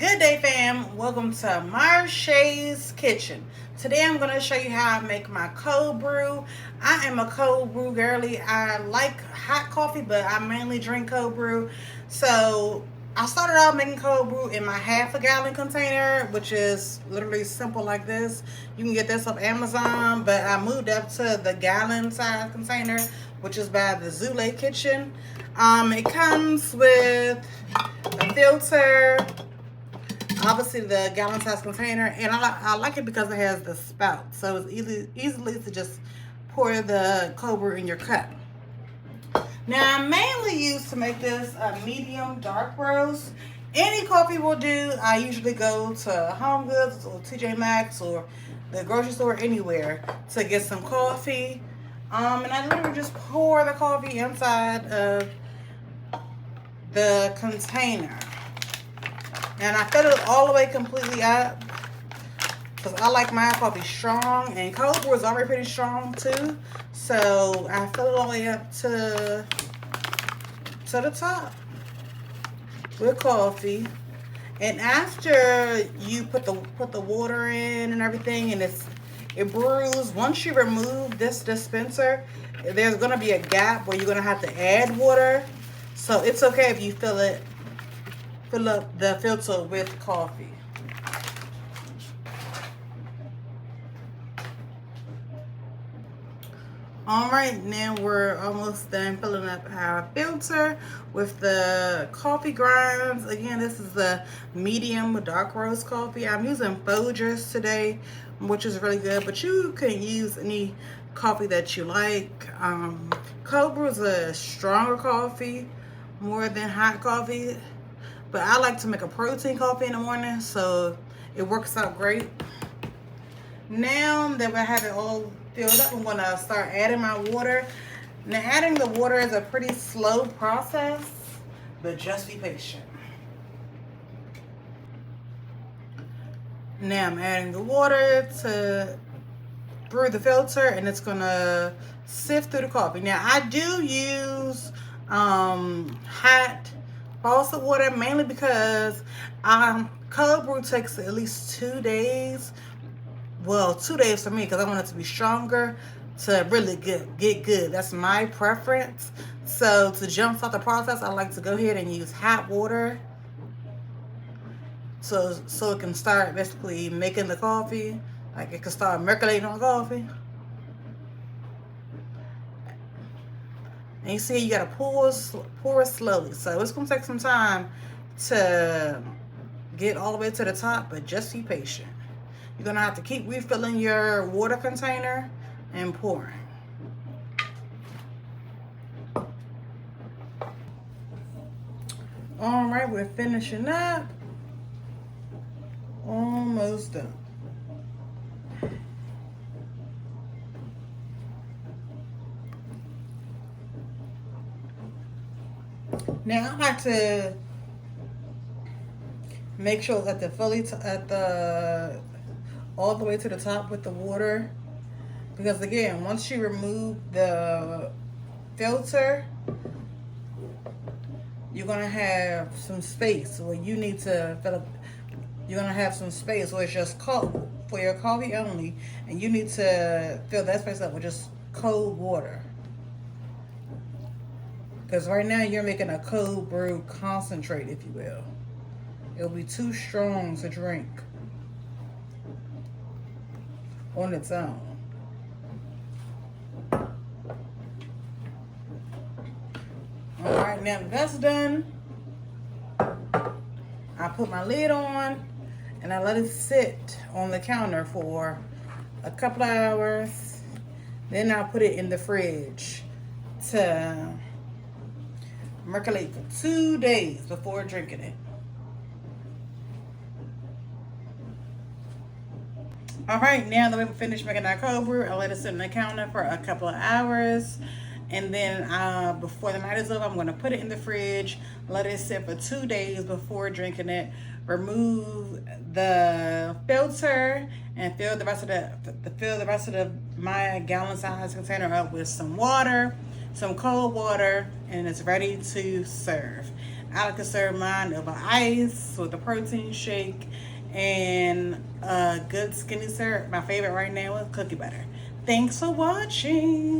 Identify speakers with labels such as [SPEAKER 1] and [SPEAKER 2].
[SPEAKER 1] Good day, fam. Welcome to Marche's Kitchen. Today I'm going to show you how I make my cold brew. I am a cold brew girly. I like hot coffee, but I mainly drink cold brew. So I started out making cold brew in my half a gallon container, which is literally simple like this. You can get this off Amazon, but I moved up to the gallon size container, which is by the Zule Kitchen. It comes with a filter, obviously the gallon size container, and I like it because it has the spout, so it's easily to just pour the cold brew in your cup. Now I mainly use to make this a medium dark roast. Any coffee will do. I usually go to Home Goods or TJ Maxx or the grocery store, anywhere, to get some coffee. And I literally just pour the coffee inside of the container. And I fill it all the way completely up because I like my coffee strong, and cold brew is already pretty strong too. So I fill it all the way up to the top with coffee. And after you put the water in and everything, and it brews, once you remove this dispenser, there's gonna be a gap where you're gonna have to add water. So it's okay if you fill up the filter with coffee. All right, now we're almost done filling up our filter with the coffee grinds. Again, this is the medium dark roast coffee. I'm using Folgers today, which is really good, but you can use any coffee that you like. Cold brew is a stronger coffee, more than hot coffee. But I like to make a protein coffee in the morning, so it works out great. Now that we have it all filled up, I'm going to start adding my water. Now, adding the water is a pretty slow process, but just be patient. Now I'm adding the water through the filter, and it's going to sift through the coffee. Now, I do use hot faucet water, mainly because cold brew takes at least 2 days. Well, 2 days for me, because I want it to be stronger to really get good. That's my preference. So to jumpstart the process, I like to go ahead and use hot water, so it can start basically making the coffee. Like, it can start percolating on coffee. And you see, you gotta pour it slowly. So it's gonna take some time to get all the way to the top, but just be patient. You're gonna have to keep refilling your water container and pouring. All right, we're finishing up. Almost done. Now I like to make sure that all the way to the top with the water, because again, once you remove the filter, you're gonna have some space where you need to fill up. You're gonna have some space where it's just cold for your coffee only, and you need to fill that space up with just cold water. Because right now you're making a cold brew concentrate, if you will. It'll be too strong to drink on its own. All right, now that that's done, I put my lid on and I let it sit on the counter for a couple of hours. Then I'll put it in the fridge to percolate for 2 days before drinking it. All right, now that we've finished making our cold brew, I let it sit on the counter for a couple of hours. And then before the night is over, I'm going to put it in the fridge, let it sit for 2 days before drinking it. Remove the filter and fill the rest of my gallon size container up with some water, some cold water, and it's ready to serve. I like to serve mine over ice with a protein shake and a good skinny syrup. My favorite right now is cookie butter. Thanks for watching.